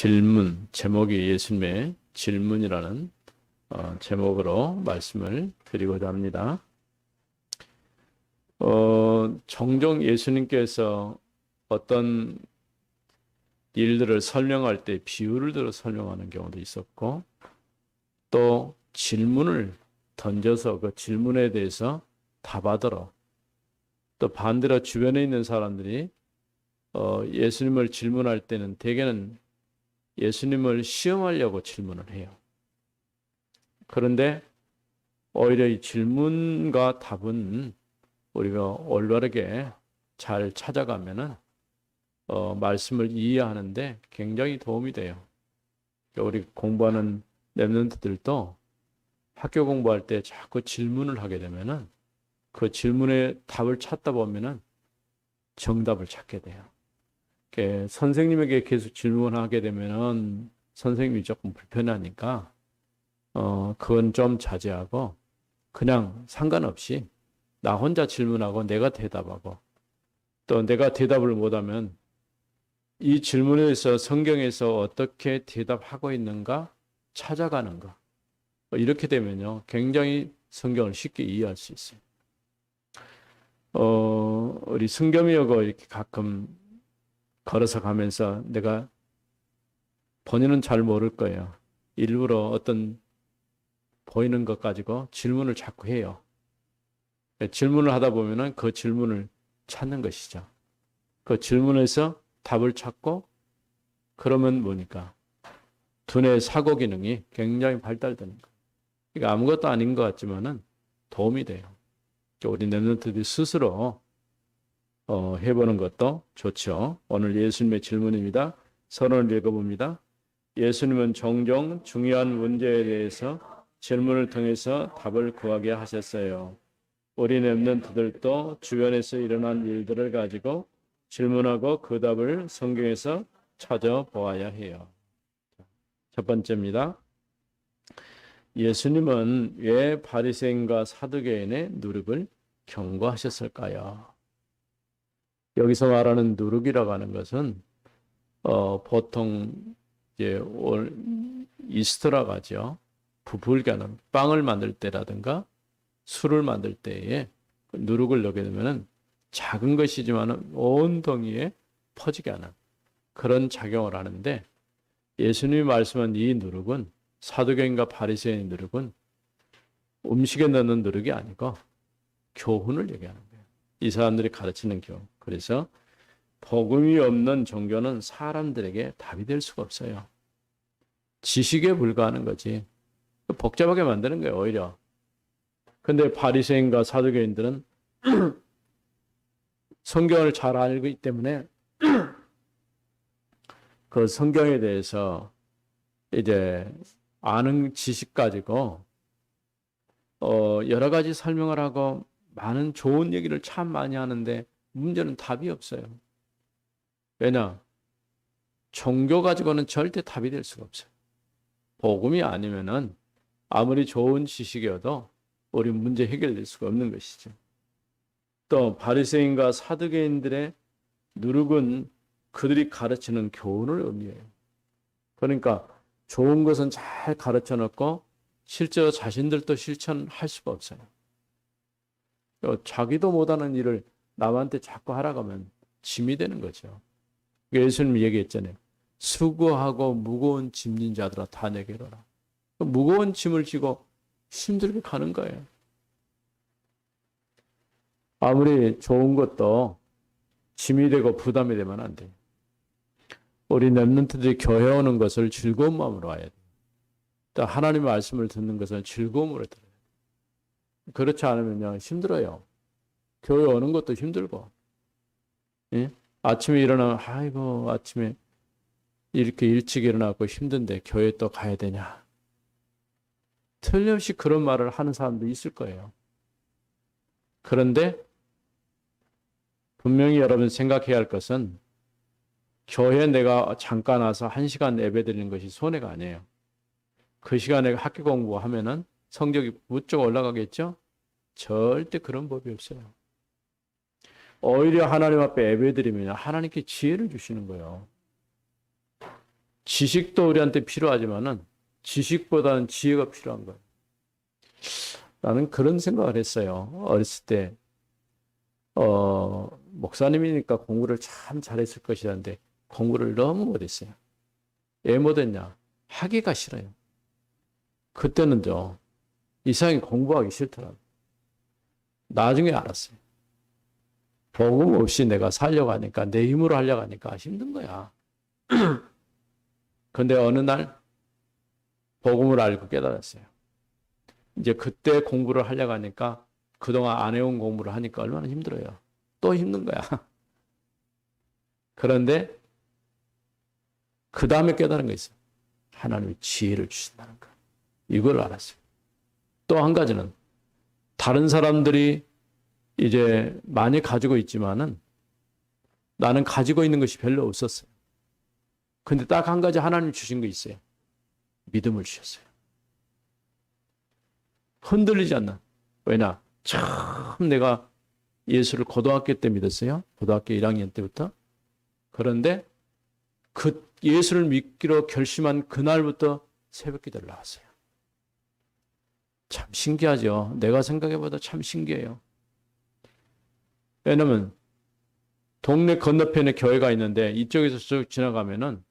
질문, 제목이 예수님의 질문이라는 제목으로 말씀을 드리고자 합니다. 종종 예수님께서 어떤 일들을 설명할 때 비유를 들어 설명하는 경우도 있었고, 또 질문을 던져서 그 질문에 대해서 답하도록, 또 반대로 주변에 있는 사람들이 예수님을 질문할 때는 대개는 예수님을 시험하려고 질문을 해요. 그런데 오히려 이 질문과 답은 우리가 올바르게 잘 찾아가면은 말씀을 이해하는데 굉장히 도움이 돼요. 우리 공부하는 랩런트들도 학교 공부할 때 자꾸 질문을 하게 되면은 그 질문에 답을 찾다 보면은 정답을 찾게 돼요. 선생님에게 계속 질문하게 되면은 선생님이 조금 불편하니까 그건 좀 자제하고 그냥 상관없이 나 혼자 질문하고 내가 대답하고, 또 내가 대답을 못하면 이 질문에 대해서 성경에서 어떻게 대답하고 있는가 찾아가는 거. 이렇게 되면요 굉장히 성경을 쉽게 이해할 수 있어요. 우리 승겸이하고 이렇게 가끔 걸어서 가면서 내가 본인은 잘 모를 거예요. 일부러 어떤 보이는 것 가지고 질문을 자꾸 해요. 질문을 하다 보면은 그 질문을 찾는 것이죠. 그 질문에서 답을 찾고, 그러면 뭐니까 두뇌 사고 기능이 굉장히 발달되는 거예요. 그러니까 아무것도 아닌 것 같지만은 도움이 돼요. 우리 랩런트들이 스스로 해보는 것도 좋죠. 오늘 예수님의 질문입니다. 서론을 읽어봅니다. 예수님은 종종 중요한 문제에 대해서 질문을 통해서 답을 구하게 하셨어요. 우리 랩런트들도 주변에서 일어난 일들을 가지고 질문하고 그 답을 성경에서 찾아보아야 해요. 첫 번째입니다. 예수님은 왜 바리새인과 사두개인의 누룩을 경고하셨을까요? 여기서 말하는 누룩이라고 하는 것은 보통 이제 이스터라고 하죠. 부풀게 빵을 만들 때라든가 술을 만들 때에 누룩을 넣게 되면은 작은 것이지만 온 동이에 퍼지게 하는 그런 작용을 하는데, 예수님이 말씀한 이 누룩은, 사두개인과 바리새인의 누룩은 음식에 넣는 누룩이 아니고 교훈을 얘기하는 거예요. 이 사람들이 가르치는 교훈. 그래서 복음이 없는 종교는 사람들에게 답이 될 수가 없어요. 지식에 불과하는 거지. 복잡하게 만드는 거예요, 오히려. 근데 바리새인과 사두개인들은 성경을 잘 알고 있기 때문에 그 성경에 대해서 이제 아는 지식 가지고 여러 가지 설명을 하고 많은 좋은 얘기를 참 많이 하는데 문제는 답이 없어요. 왜냐? 종교 가지고는 절대 답이 될 수가 없어요. 복음이 아니면은 아무리 좋은 지식이어도 우리 문제 해결될 수가 없는 것이죠. 또 바리새인과 사두개인들의 누룩은 그들이 가르치는 교훈을 의미해요. 그러니까 좋은 것은 잘 가르쳐 놓고 실제로 자신들도 실천할 수가 없어요. 자기도 못하는 일을 남한테 자꾸 하라고 하면 짐이 되는 거죠. 예수님이 얘기했잖아요. 수고하고 무거운 짐진 자들아 다 내게로 오라. 무거운 짐을 지고 힘들게 가는 거예요. 아무리 좋은 것도 짐이 되고 부담이 되면 안 돼요. 우리 랩런트들이 교회 오는 것을 즐거운 마음으로 와야 돼요. 또 하나님의 말씀을 듣는 것을 즐거움으로 들어야 돼요. 그렇지 않으면요 힘들어요. 교회 오는 것도 힘들고, 예? 아침에 일어나면 아이고 아침에 이렇게 일찍 일어나고 힘든데 교회 또 가야 되냐. 틀림없이 그런 말을 하는 사람도 있을 거예요. 그런데 분명히 여러분 생각해야 할 것은, 교회에 내가 잠깐 와서 1시간 예배 드리는 것이 손해가 아니에요. 그 시간에 학교 공부하면은 성적이 무척 올라가겠죠? 절대 그런 법이 없어요. 오히려 하나님 앞에 예배 드리면 하나님께 지혜를 주시는 거예요. 지식도 우리한테 필요하지만은 지식보다는 지혜가 필요한 거예요. 나는 그런 생각을 했어요. 어렸을 때, 목사님이니까 공부를 참 잘했을 것이라는데 공부를 너무 못했어요. 왜 못했냐? 하기가 싫어요. 그때는 이상하게 공부하기 싫더라고요. 나중에 알았어요. 복음 없이 내가 살려고 하니까, 내 힘으로 하려고 하니까 힘든 거야. 근데 어느 날 복음을 알고 깨달았어요. 이제 그때 공부를 하려고 하니까 그동안 안 해온 공부를 하니까 얼마나 힘들어요. 또 힘든 거야. 그런데 그 다음에 깨달은 거 있어요. 하나님이 지혜를 주신다는 거. 이걸 알았어요. 또 한 가지는 다른 사람들이 이제 많이 가지고 있지만은 나는 가지고 있는 것이 별로 없었어요. 근데 딱 한 가지 하나님 주신 거 있어요. 믿음을 주셨어요. 흔들리지 않나. 왜냐? 처음 내가 예수를 고등학교 때 믿었어요. 고등학교 1학년 때부터. 그런데 그 예수를 믿기로 결심한 그날부터 새벽 기도를 나왔어요. 참 신기하죠. 내가 생각해봐도 참 신기해요. 왜냐면 동네 건너편에 교회가 있는데 이쪽에서 쭉 지나가면은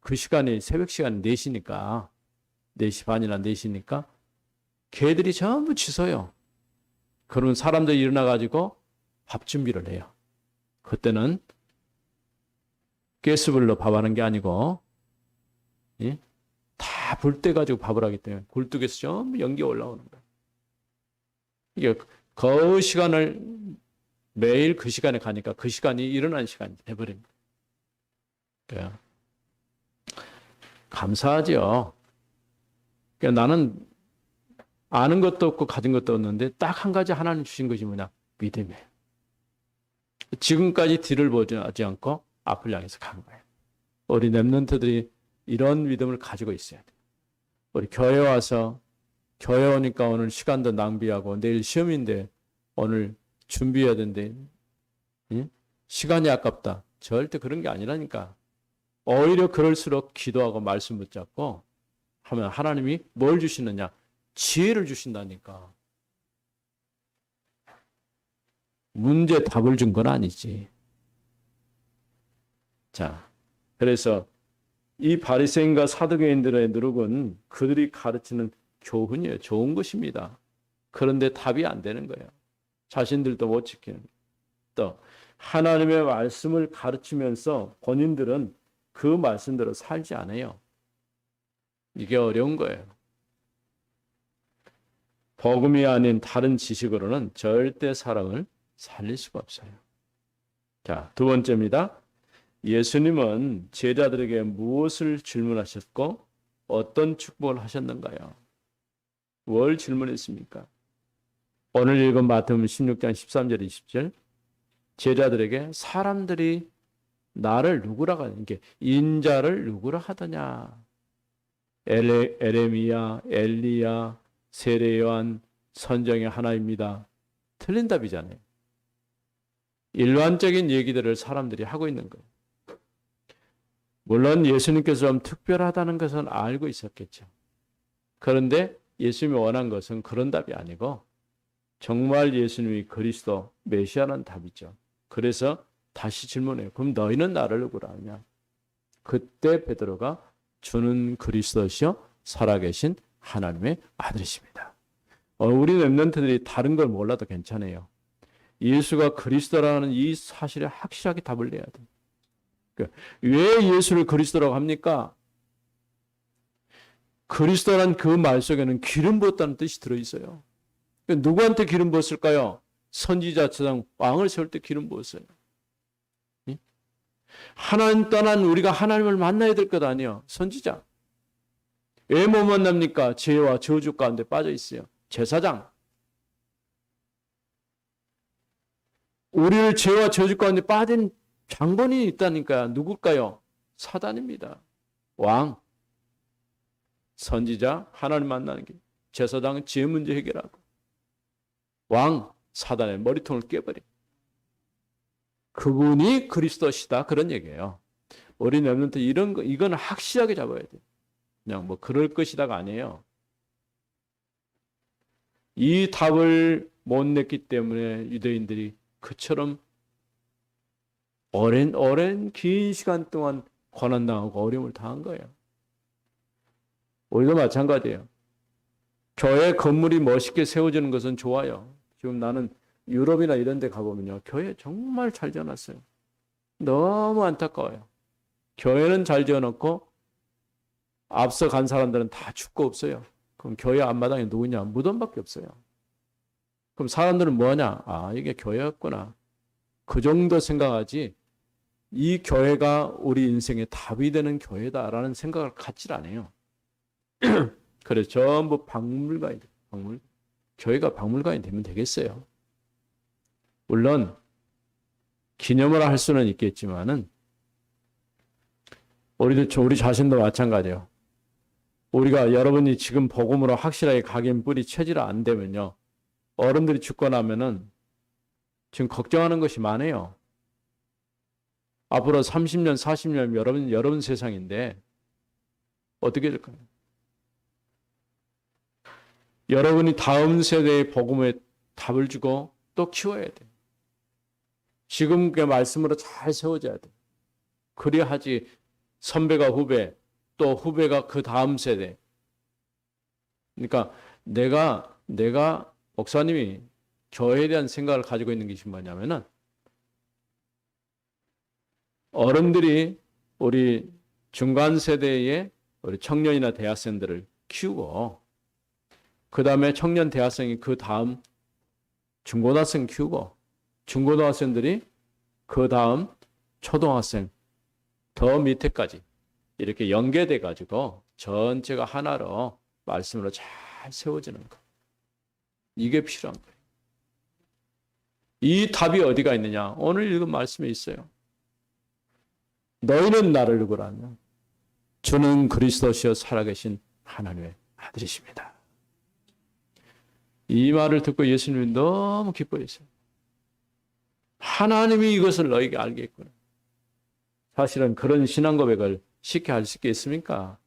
그 시간이 새벽 시간이 4시니까 4시 반이나 4시니까 개들이 전부 짖어요. 그러면 사람들이 일어나가지고 밥 준비를 해요. 그때는 가스불로 밥하는 게 아니고 예? 다 불 때 가지고 밥을 하기 때문에 굴뚝에서 전부 연기가 올라오는 거예요. 이게 그 시간을 매일 그 시간에 가니까 그 시간이 일어나는 시간이 돼버립니다. 그러니까 감사하죠. 그러니까 나는 아는 것도 없고 가진 것도 없는데 딱 한 가지 하나님 주신 것이 뭐냐? 믿음이에요. 지금까지 뒤를 보지 않고 앞을 향해서 간 거예요. 우리 렘넌트들이 이런 믿음을 가지고 있어야 돼요. 우리 교회 와서 교회 오니까 오늘 시간도 낭비하고 내일 시험인데 오늘 준비해야 되는데 시간이 아깝다. 절대 그런 게 아니라니까. 오히려 그럴수록 기도하고 말씀 붙잡고 하면 하나님이 뭘 주시느냐? 지혜를 주신다니까. 문제 답을 준 건 아니지. 자, 그래서 이 바리새인과 사두개인들의 누룩은 그들이 가르치는 교훈이에요. 좋은 것입니다. 그런데 답이 안 되는 거예요. 자신들도 못 지키는. 또 하나님의 말씀을 가르치면서 본인들은 그 말씀대로 살지 않아요. 이게 어려운 거예요. 복음이 아닌 다른 지식으로는 절대 사람을 살릴 수가 없어요. 자, 두 번째입니다. 예수님은 제자들에게 무엇을 질문하셨고 어떤 축복을 하셨는가요? 뭘 질문했습니까? 오늘 읽은 마태복음 16장 13절 20절 제자들에게 사람들이 나를 누구라고 하냐? 이게 인자를 누구라 하더냐? 에레미야, 엘리야, 세례 요한, 선정의 하나입니다. 틀린 답이잖아요. 일반적인 얘기들을 사람들이 하고 있는 거예요. 물론 예수님께서 좀 특별하다는 것은 알고 있었겠죠. 그런데 예수님이 원한 것은 그런 답이 아니고 정말 예수님이 그리스도 메시아라는 답이죠. 그래서 다시 질문해요. 그럼 너희는 나를 누구라 하냐? 그때 베드로가 주는 그리스도시요 살아계신 하나님의 아들이십니다. 우리 렘넌트들이 다른 걸 몰라도 괜찮아요. 예수가 그리스도라는 이 사실에 확실하게 답을 내야 돼요. 왜 예수를 그리스도라고 합니까? 그리스도란 그 말 속에는 기름 부었다는 뜻이 들어있어요. 누구한테 기름 부었을까요? 선지자 제사장 왕을 세울 때 기름 부었어요. 하나님 떠난 우리가 하나님을 만나야 될 것 아니에요. 선지자. 왜 못 만납니까? 죄와 저주 가운데 빠져 있어요. 제사장. 우리를 죄와 저주 가운데 빠진 장본인이 있다니까요. 누굴까요? 사단입니다. 왕. 선지자, 하나님 만나는 게. 제사장은 죄 문제 해결하고. 왕, 사단의 머리통을 깨버려. 그분이 그리스도시다. 그런 얘기예요. 우리 랩런트 이런 거, 이건 확실하게 잡아야 돼. 그냥 뭐 그럴 것이다가 아니에요. 이 답을 못 냈기 때문에 유대인들이 그처럼 오랜 긴 시간 동안 고난당하고 어려움을 당한 거예요. 우리도 마찬가지예요. 교회 건물이 멋있게 세워지는 것은 좋아요. 지금 나는 유럽이나 이런 데 가보면요. 교회 정말 잘 지어놨어요. 너무 안타까워요. 교회는 잘 지어놓고 앞서 간 사람들은 다 죽고 없어요. 그럼 교회 앞마당에 누구냐? 무덤밖에 없어요. 그럼 사람들은 뭐하냐? 아, 이게 교회였구나. 그 정도 생각하지 이 교회가 우리 인생의 답이 되는 교회다라는 생각을 갖질 않아요. 그래서 전부 박물관이 돼요. 교회가 박물관이 되면 되겠어요. 물론 기념을 할 수는 있겠지만은 우리 자신도 마찬가지예요. 우리가 여러분이 지금 복음으로 확실하게 각인 뿌리 체질 안 되면요. 어른들이 죽고 나면은 지금 걱정하는 것이 많아요. 앞으로 30년, 40년 여러분 세상인데 어떻게 될까요? 여러분이 다음 세대의 복음에 답을 주고 또 키워야 돼요. 지금 그 말씀으로 잘 세워져야 돼요. 그래야 하지 선배가 후배, 또 후배가 그 다음 세대. 그러니까 내가 목사님이 교회에 대한 생각을 가지고 있는 것이 뭐냐면은 어른들이 우리 중간 세대의 우리 청년이나 대학생들을 키우고 그 다음에 청년 대학생이 그 다음 중고등학생 키우고 중고등학생들이 그 다음 초등학생 더 밑에까지 이렇게 연계돼 가지고 전체가 하나로 말씀으로 잘 세워지는 것. 이게 필요한 거예요. 이 답이 어디가 있느냐? 오늘 읽은 말씀에 있어요. 너희는 나를 누구라 하냐? 주는 그리스도시여 살아계신 하나님의 아들이십니다. 이 말을 듣고 예수님이 너무 기뻐했어요. 하나님이 이것을 너희에게 알게 했구나. 사실은 그런 신앙 고백을 쉽게 할 수 있겠습니까?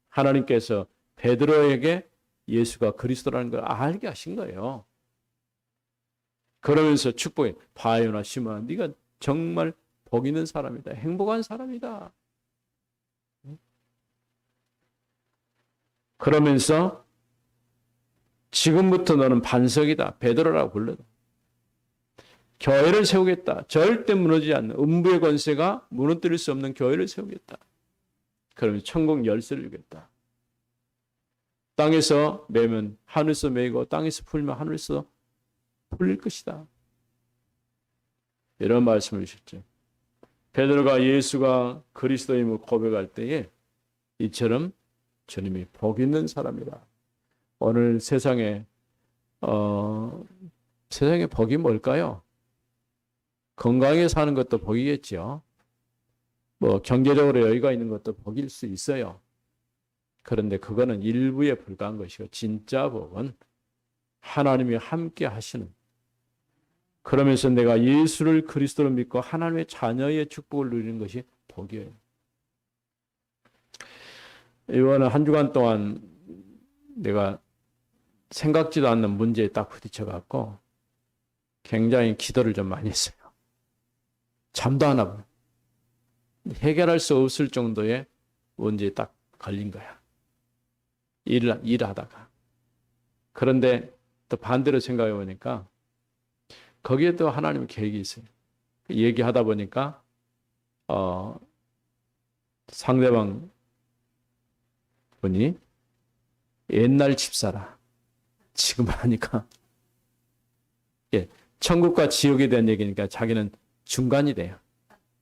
하나님께서 베드로에게 예수가 그리스도라는 걸 알게 하신 거예요. 그러면서 축복해. 바요나 시몬아, 네가 정말 복 있는 사람이다. 행복한 사람이다. 그러면서 지금부터 너는 반석이다. 베드로라고 불러도. 교회를 세우겠다. 절대 무너지지 않는 음부의 권세가 무너뜨릴 수 없는 교회를 세우겠다. 그러면 천국 열쇠를 주겠다. 땅에서 매면 하늘에서 매이고 땅에서 풀면 하늘에서 풀릴 것이다. 이런 말씀을 주셨죠. 베드로가 예수가 그리스도임을 고백할 때에 이처럼 주님이 복 있는 사람이다. 오늘 세상에 복이 뭘까요? 건강하게 사는 것도 복이겠죠. 뭐 경제적으로 여유가 있는 것도 복일 수 있어요. 그런데 그거는 일부에 불과한 것이고 진짜 복은 하나님이 함께 하시는, 그러면서 내가 예수를 그리스도로 믿고 하나님의 자녀의 축복을 누리는 것이 복이에요. 이번에 한 주간 동안 내가 생각지도 않는 문제에 딱 부딪혀갖고 굉장히 기도를 좀 많이 했어요. 잠도 안 하고 해결할 수 없을 정도의 문제에 딱 걸린 거야. 일을 하다가. 그런데 또 반대로 생각해 보니까 거기에 또 하나님의 계획이 있어요. 얘기하다 보니까 상대방 분이 옛날 집사라. 지금 하니까 천국과 지옥에 대한 얘기니까 자기는 중간이 돼요.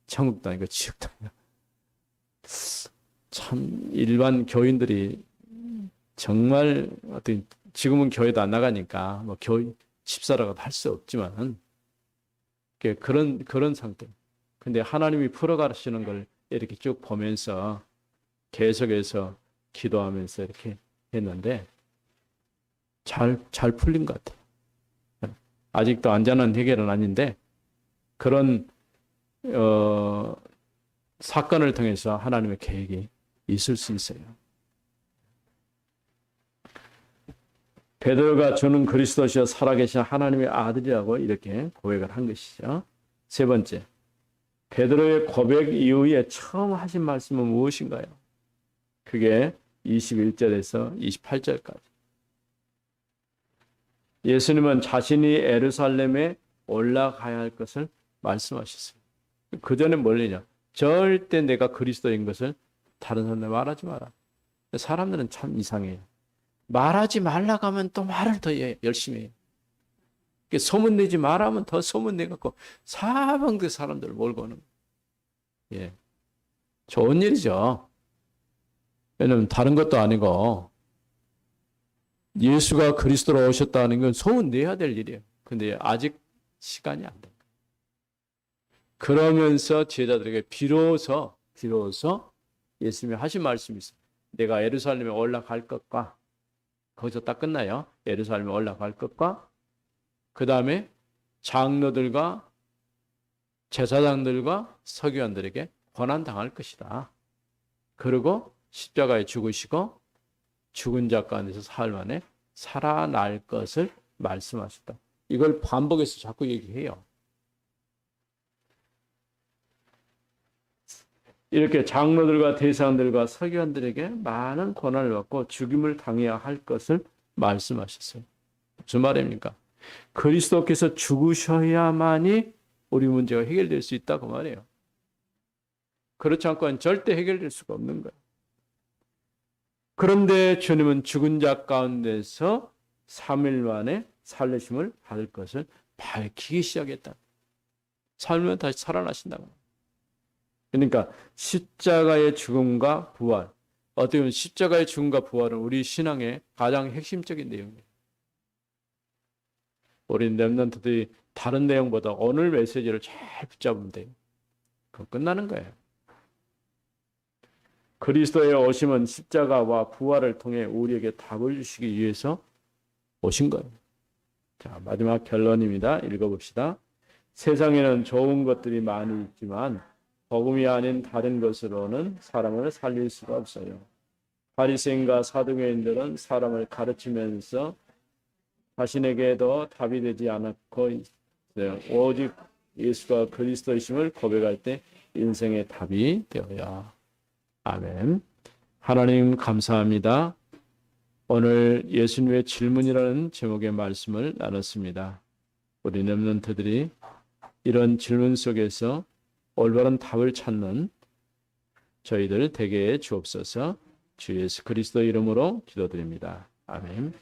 천국도 아니고 지옥도 아니고. 참 일반 교인들이 정말 어떤 지금은 교회도 안 나가니까 뭐 교인 집사라고 할 수 없지만 그런 상태. 근데 하나님이 풀어가시는 걸 이렇게 쭉 보면서 계속해서 기도하면서 이렇게 했는데 잘 풀린 것 같아요. 아직도 완전한 해결은 아닌데 그런 사건을 통해서 하나님의 계획이 있을 수 있어요. 베드로가 주는 그리스도시여 살아계신 하나님의 아들이라고 이렇게 고백을 한 것이죠. 세 번째, 베드로의 고백 이후에 처음 하신 말씀은 무엇인가요? 그게 21절에서 28절까지. 예수님은 자신이 예루살렘에 올라가야 할 것을 말씀하셨어요. 그 전에 뭘냐? 절대 내가 그리스도인 것을 다른 사람들 말하지 마라. 사람들은 참 이상해요. 말하지 말라고 하면 또 말을 더 열심히 해요. 소문내지 말하면 더 소문내갖고 사방대 사람들을 몰고 오는 거예요. 예. 좋은 일이죠. 왜냐면 다른 것도 아니고 예수가 그리스도로 오셨다는 건 소문내야 될 일이에요. 근데 아직 시간이 안 된 거예요. 그러면서 제자들에게 비로소 예수님이 하신 말씀이 있어요. 내가 예루살렘에 올라갈 것과 거기서 딱 끝나요. 예루살렘에 올라갈 것과 그 다음에 장로들과 제사장들과 서기관들에게 고난당할 것이다. 그리고 십자가에 죽으시고 죽은 자 가운데서 사흘 만에 살아날 것을 말씀하셨다. 이걸 반복해서 자꾸 얘기해요. 이렇게 장로들과 대사장들과 서기관들에게 많은 고난을 받고 죽임을 당해야 할 것을 말씀하셨어요. 무슨 말입니까? 그리스도께서 죽으셔야만이 우리 문제가 해결될 수 있다고 말해요. 그렇지 않고는 절대 해결될 수가 없는 거예요. 그런데 주님은 죽은 자 가운데서 3일 만에 살리심을 받을 것을 밝히기 시작했다. 3일 만에 다시 살아나신다고. 그러니까 십자가의 죽음과 부활, 어떻게 보면 십자가의 죽음과 부활은 우리 신앙의 가장 핵심적인 내용이에요. 우리 렘넌트들이 다른 내용보다 오늘 메시지를 잘 붙잡으면 돼요. 그럼 끝나는 거예요. 그리스도의 오심은 십자가와 부활을 통해 우리에게 답을 주시기 위해서 오신 거예요. 자, 마지막 결론입니다. 읽어봅시다. 세상에는 좋은 것들이 많이 있지만 복음이 아닌 다른 것으로는 사람을 살릴 수가 없어요. 바리새인과 사두개인들은 사람을 가르치면서 자신에게도 답이 되지 않았고 있어요. 오직 예수가 그리스도이심을 고백할 때 인생의 답이 되어야. 아멘. 하나님 감사합니다. 오늘 예수님의 질문이라는 제목의 말씀을 나눴습니다. 우리 렘넌트들이 이런 질문 속에서 올바른 답을 찾는 저희들 되게 해 주옵소서. 주 예수 그리스도 이름으로 기도드립니다. 아멘.